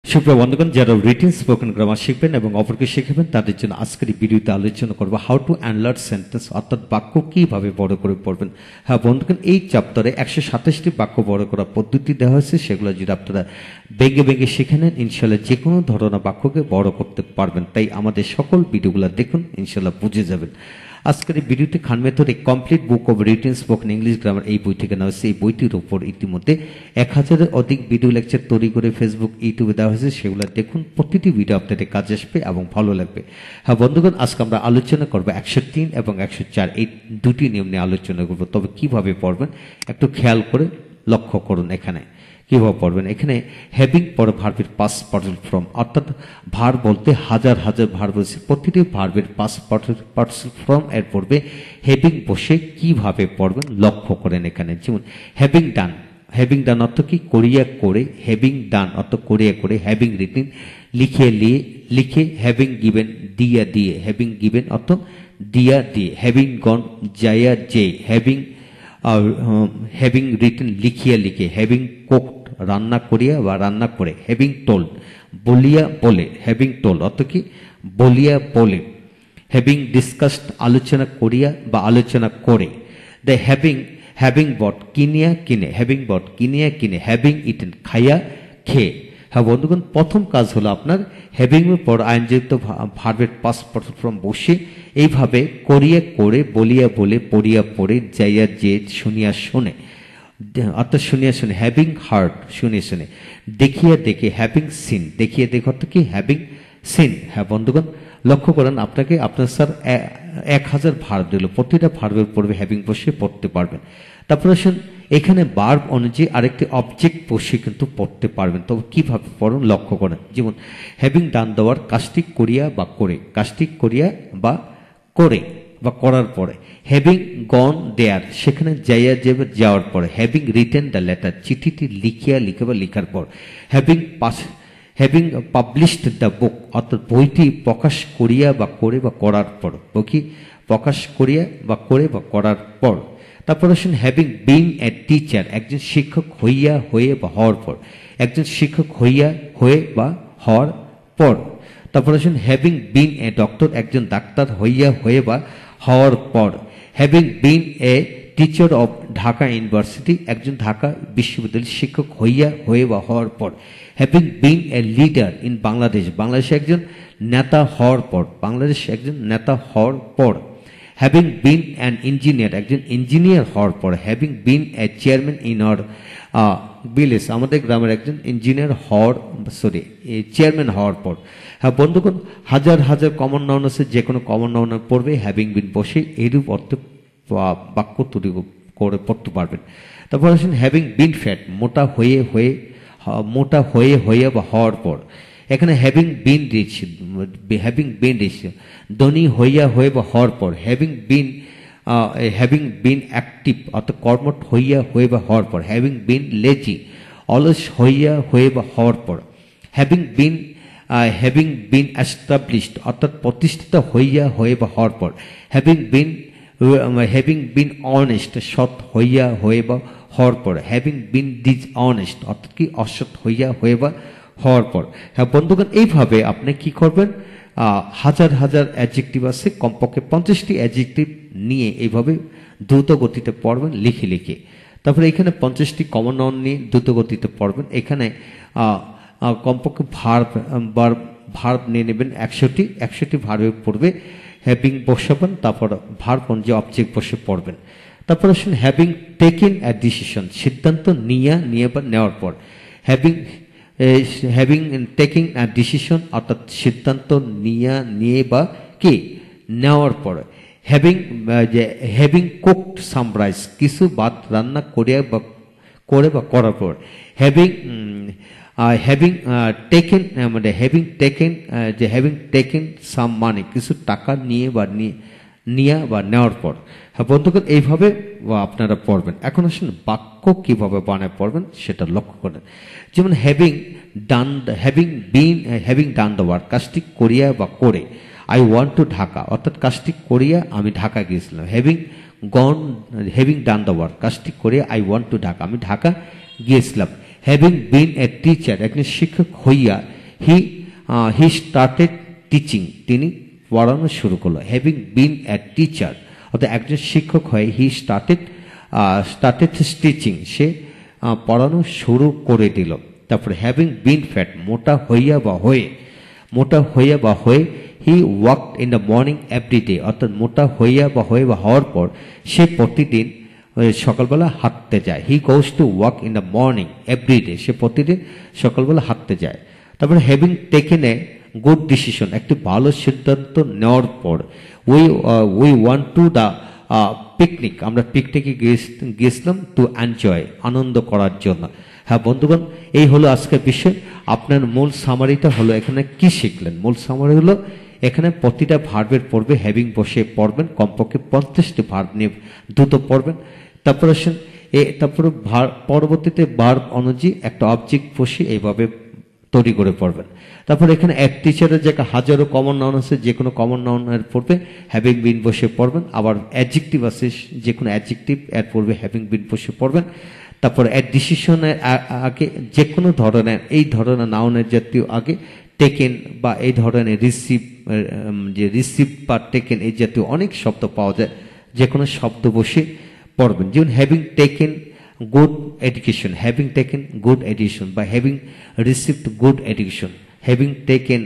সুপ্রিয় বন্ধুগণ, যারা রিটেন স্পোকেন গ্রামার শিখবেন এবং অপরকে শেখাবেন তাদের জন্য আজকের এই ভিডিওতে আলোচনা করব হাউ টু এনলার্জ সেন্টেন্স, অর্থাৎ বাক্য কিভাবে বড় করে পড়বেন। হ্যাঁ বন্ধুগণ, এই চ্যাপ্টারে 127টি বাক্য বড় করার পদ্ধতি দেওয়া হয়েছে। সেগুলো যদি আপনারা বেগে বেগে শিখে নেন, ইনশাল্লাহ যে কোনো ধরনের বাক্যকে বড় করতে পারবেন। তাই আমাদের সকল ভিডিওগুলো দেখুন, ইনশাল্লাহ বুঝে যাবেন। আজকের এই ভিডিওতে Khan method a complete book of written spoken English grammar এই বই থেকে নেওয়া হয়েছে। এই বইটির উপর ইতিমধ্যে 1000-এর অধিক ভিডিও লেকচার তৈরি করে ফেসবুক, ইউটিউবে দেওয়া হয়েছে। সেগুলো দেখুন, প্রতিটি ভিডিও আপনাদের কাজে আসবে এবং ভালো লাগবে। হ্যাঁ বন্ধুগণ, আজকে আমরা আলোচনা করবো 103 এবং 104 এই দুটি নিয়ম নিয়ে আলোচনা করবো। তবে কিভাবে পড়বেন একটু খেয়াল করে লক্ষ্য করুন। এখানে কিভাবে পড়বেন, এখানে হ্যাভিং পরে ভার্বের পাস্ট পার্টিসিপল ফর্ম, অর্থাৎ ভার্ব বলতে হাজার হাজার ভার্ব আছে, প্রতিটি ভার্বের পাস্ট পার্টিসিপল ফর্ম এর পড়বে হ্যাভিং বসে। কিভাবে পড়বেন লক্ষ্য করেন। এখানে যেমন হ্যাভিং ডান, হ্যাভিং ডান অর্থ কি করিয়া করে, হ্যাভিং ডান অর্থ করিয়া করে, হ্যাভিং রিটেন লিখে লিখে, হ্যাভিং গিভেন দিয়া দিয়ে, হ্যাভিং গিভেন অর্থ দিয়া দিয়ে, হ্যাভিং গন যাইয়া যে, হ্যাভিং রিটেন লিখিয়া লিখে, হ্যাভিং কুকড রান্না করিয়া বা রান্না করে, হ্যাভিং টোল্ড বলিয়া বলে, হ্যাভিং টোল্ড অর্থ কি বলিয়া বলে, হ্যাভিং ডিসকাসড আলোচনা করিয়া বা আলোচনা করে, দ্য হ্যাভিং বট কিনিয়া কিনে, হ্যাভিং বট কিনিয়া কিনে, হ্যাভিং ইটেন খাইয়া খেয়ে। হ্যাঁ বন্ধুগণ, প্রথম কাজ হলো আপনার হ্যাভিং এর পর আইনযুক্ত ভার্বের পাস্ট পার্টিসিপল ফর্ম বসে এইভাবে করিয়া করে, বলিয়া বলে, পড়িয়া পড়ে, যাইয়া যে, শুনিয়া শুনে, অর্থাৎ শুনিয়া শুনে, হ্যাভিং হার্ড শুনিয়া শুনে, দেখিয়া দেখে, হ্যাভিং সিন দেখিয়া দেখে অর্থ কি হ্যাভিং সিন। হ্যাঁ বন্ধুগণ, লক্ষ্য করেন আপনাকে আপনার স্যার 1000 ভার্ব দিল, প্রতিটা ভার্বের পড়বে হ্যাভিং বসে পড়তে পারবেন। তারপরে আসুন এখানে ভার্ব অনুযায়ী আরেকটি অবজেক্ট বসে কিন্তু পড়তে পারবেন। তবে কিভাবে পড়ুন লক্ষ্য করেন। যেমন হ্যাভিং ডান দেওয়ার কাজটি করিয়া বা করে, কাজটি করিয়া বা করে বা করার পরে, হ্যাভিং গন দেয়ার সেখানে যাইয়া যাবে যাওয়ার পরে, হ্যাভিং রিটেন দ্য লেটার চিঠিটি লিখিয়া লিখে বা লিখার পর, হ্যাভিং পাবলিশড দ্য বুক অর্থাৎ বইটি প্রকাশ করিয়া বা করে বা করার পর, বই প্রকাশ করিয়া বা করে বা করার পর। তারপর আসুন হ্যাভিং বিন এ টিচার একজন শিক্ষক হইয়া হয়ে বা হওয়ার পর, একজন শিক্ষক হইয়া হয়ে বা হওয়ার পর। তারপর আসুন হ্যাভিং বিন এ ডক্টর একজন ডাক্তার হইয়া হয়ে বা হওয়ার পর, having been a teacher of Dhaka university একজন ঢাকা বিশ্ববিদ্যালয়ের শিক্ষক হইয়া হয়ে বা হওয়ার পর, having been a leader in Bangladesh বাংলাদেশে একজন নেতা হওয়ার পর, বাংলাদেশ একজন নেতা হওয়ার পর, হ্যাভিং বিন অ্যান ইঞ্জিনিয়ার একজন ইঞ্জিনিয়ার হওয়ার পর, having been A chairman in our village আমাদের গ্রামের একজন ইঞ্জিনিয়ার হওয়ার চেয়ারম্যান হওয়ার পর। হ্যাঁ বন্ধুগণ, হাজার হাজার কমন নাউন আছে, যে কোনো কমন নাউন পড়বে হ্যাভিং বিন বসে এরূপ অর্থে বাক্য তৈরি করে পড়তে পারবেন। তারপর আসুন হ্যাভিং বিন ফ্যাট মোটা হয়ে হয়ে বা হওয়ার পর, এখানে হ্যাভিং বিন রিচ ধনী হইয়া হয়ে বা হওয়ার পর, হ্যাভিং বিন অ্যাক্টিভ অর্থাৎ কর্মঠ হইয়া হয়ে বা হওয়ার পর, হ্যাভিং বিন লেজি অলস হইয়া হয়ে বা হওয়ার পর, হ্যাভিং বিন এস্টাবলিশড অর্থাৎ প্রতিষ্ঠিত হইয়া হয়ে বা হওয়ার পর, হ্যাভিং বিন অনেস্ট সৎ হইয়া হয়ে বা হওয়ার পর, হ্যাভিং বিন ডিসঅনেস্ট অর্থাৎ কি অসৎ হইয়া হয়ে বা হওয়ার পর। হ্যাঁ বন্ধুগণ, এইভাবে আপনি কি করবেন, হাজার হাজার অ্যাডজেক্টিভ আছে, কমপক্ষে 50টি অ্যাডজেক্টিভ নিয়ে এইভাবে দ্রুত গতিতে পড়বেন লিখে লিখে। তারপরে এখানে 50টি কমন নাউন নিয়ে দ্রুত গতিতে পড়বেন। এখানে কমপক্ষে ভার্ব নিয়ে নেবেন 100টি ভার্বে পড়বে, হ্যাভিং বসাবেন, তারপর ভার্ব অনুযায়ী অবজেক্ট বসে পড়বেন। তারপর আসুন হ্যাভিং টেকেন এ ডিসিশন সিদ্ধান্ত নিয়ে বা নেওয়ার পর, হ্যাভিং টেকিং এ ডিসিশন অর্থাৎ সিদ্ধান্ত নিয়ে বা কি নেওয়ার পর, হ্যাভিং কুকড সাম রাইস কিছু ভাত রান্না করিয়া বা করে বা করার পর, হ্যাভিং টেকেন সাম মানি কিছু টাকা নিয়ে বা নেওয়ার পর। হ্যাঁ বন্ধুগণ, এইভাবে আপনারা পড়বেন। এখন আসুন বাক্য কিভাবে বানায় পড়বেন সেটা লক্ষ্য করেন। যেমন হ্যাভিং ডান দ্য ওয়ার্ক কাজটি করিয়া বা করে, আই ওয়ান্ট টু ঢাকা অর্থাৎ কাজটি করিয়া আমি ঢাকা গিয়েছিলাম, হ্যাভিং ডান দ্য ওয়ার্ক কাজটি করিয়া আই ওয়ান্ট টু ঢাকা আমি ঢাকা গিয়েছিলাম, হ্যাভিং বিন এ টিচার একজন শিক্ষক হইয়া হি স্টার্টেড টিচিং, তিনি পড়ানো শুরু করলো। হ্যাভিং বিন এ টিচার, অর্থাৎ একজন শিক্ষক হয়ে হি স্টার্টেড টিচিং, সে পড়ানো শুরু করে দিল। তারপরে হ্যাভিং বিন ফ্যাট, মোটা হইয়া বা হয়ে he walked in the morning everyday, অর্থাৎ মোটা হইয়া বা হওয়ার পর সে প্রতিদিন সকালবেলা হাঁটতে যায়। He goes to walk in the morning everyday, সে প্রতিদিন সকালবেলা হাঁটতে যায়। তারপরে having taken a good decision, একটি ভালো সিদ্ধান্ত নেওয়ার পর we want to the picnic, আমরা পিকনিকে গিয়েছিলাম টু এনজয়, আনন্দ করার জন্য। হ্যাঁ বন্ধুগণ, এই হলো আজকের বিষয়। আপনার মূল সামারিটা হলো এখানে কি শিখলেন। মূল সামারি হলো এখানে প্রতিটা ভার্বের পড়বে হ্যাভিং বসে পড়বেন, কমপক্ষে 50টি ভার্ব নিয়ে দ্রুত পড়বেন। তারপর আসেন তারপরে পরবর্তীতে ভার্ব অনুযায়ী একটা অবজেক্ট বসে এইভাবে তৈরি করে পড়বেন। তারপর এখানে এক টিচারের জায়গায় হাজারো কমন নাউন আছে, যে কোনো কমন নাউনের পড়বে হ্যাভিং বিন বসে পড়বেন। আবার অ্যাডজেক্টিভ আছে, যে কোনো অ্যাডজেক্টিভ এর পড়বে হ্যাভিং বিন বসে পড়বেন। তারপর এর ডিসিশনের আগে যে কোনো ধরনের এই ধরনের নাউনের জাতীয় আগে টেকেন বা এই ধরনের রিসিভ বা টেকেন এই জাতীয় অনেক শব্দ পাওয়া যায়, যে কোনো শব্দ বসে পড়বেন। যেমন having taken good education, having taken good education, বা having received good education, having taken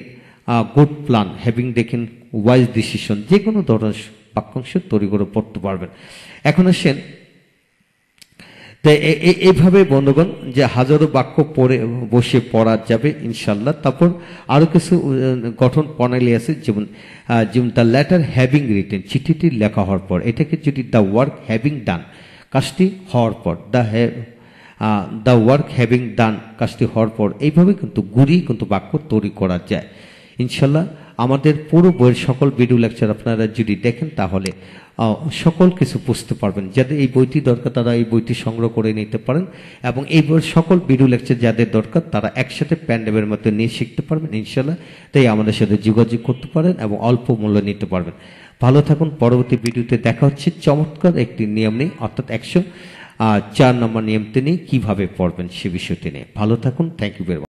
good plan, having taken wise decision, যে কোনো ধরনের বাক্যাংশ তৈরি করে পড়তে পারবেন। এখন আসেন এইভাবে বন্ধুগণ যে হাজারো বাক্য বসে পড়া যাবে ইনশাল্লাহ। তারপর আরো কিছু গঠন প্রণালী আছে, যেমন দ্য লেটার হ্যাভিং রিটেন, চিঠিটি লেখা হওয়ার পর, এটাকে যদি দ্য ওয়ার্ক হ্যাভিং ডান, কাজটি হওয়ার পর, দ্য ওয়ার্ক হ্যাভিং ডান, কাজটি হওয়ার পর, এইভাবে কিন্তু ঘুরিয়ে কিন্তু বাক্য তৈরি করা যায় ইনশাল্লাহ। আমাদের পুরো বইয়ের সকল ভিডিও লেকচার আপনারা যদি দেখেন তাহলে সকল কিছু বুঝতে পারবেন। যাদের এই বইটি দরকার তারা এই বইটি সংগ্রহ করে নিতে পারেন, এবং এই বইয়ের সকল ভিডিও লেকচার যাদের দরকার তারা একসাথে প্যান্ডেমের মধ্যে নিয়ে শিখতে পারবেন ইনশাল্লাহ। তাই আমাদের সাথে যোগাযোগ করতে পারেন এবং অল্প মূল্য নিতে পারবেন। ভালো থাকুন, পরবর্তী ভিডিওতে দেখা হচ্ছে চমৎকার একটি নিয়ম নিয়ে, অর্থাৎ 104 নম্বর নিয়মটি নিয়ে কিভাবে পড়বেন সে বিষয়টি নিয়ে। ভালো থাকুন, থ্যাংক ইউ ভেরি মাচ।